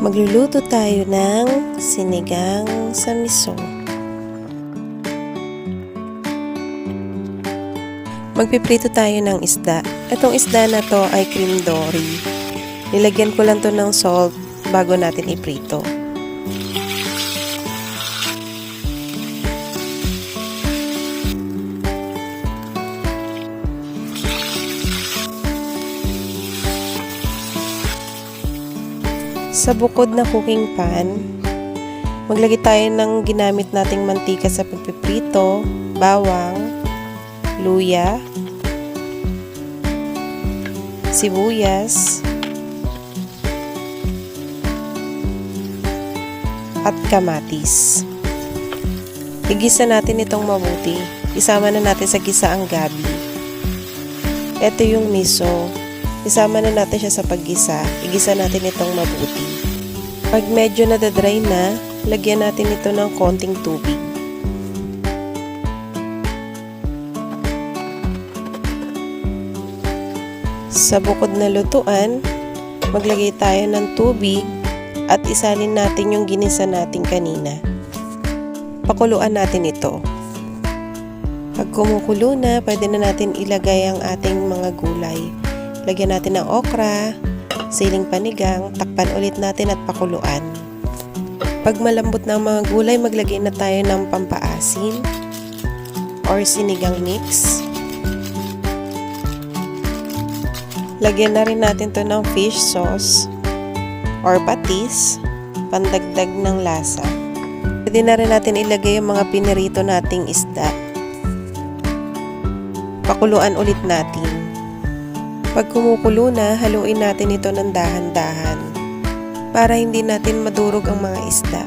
Magluluto tayo ng sinigang sa miso. Magpiprito tayo ng isda. Itong isda na to ay cream dory. Nilagyan ko lang to ng salt bago natin iprito. Sa bukod na cooking pan, maglagay tayo ng ginamit nating mantika sa pagpiprito, bawang, luya, sibuyas, at kamatis. Igisa natin itong mabuti. Isama na natin sa gisa ang gabi. Ito yung miso. Isama na natin siya sa paggisa. Igisa natin itong mabuti. Pag medyo nadadry na, lagyan natin ito ng konting tubig. Sa bukod na lutuan, maglagay tayo ng tubig at isalin natin yung ginisa natin kanina. Pakuluan natin ito. Pag kumukulo na, pwede na natin ilagay ang ating mga gulay. Lagyan natin ng okra, siling panigang, takpan ulit natin at pakuluan. Pag malambot na ang mga gulay, maglagay na tayo ng pampaasim or sinigang mix. Lagyan na rin natin to ng fish sauce or patis, pandagdag ng lasa. Pwede na rin natin ilagay yung mga pinirito nating isda. Pakuluan ulit natin. Pag kumukulo na, haluin natin ito ng dahan-dahan para hindi natin madurog ang mga isda.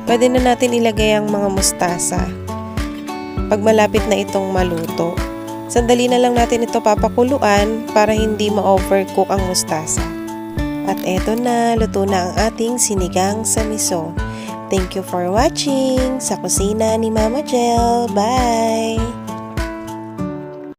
Pwede na natin ilagay ang mga mustasa pag malapit na itong maluto. Sandali na lang natin ito papakuluan para hindi ma-overcook ang mustasa. At eto na, luto na ang ating sinigang sa miso. Thank you for watching sa kusina ni Mama Jel. Bye!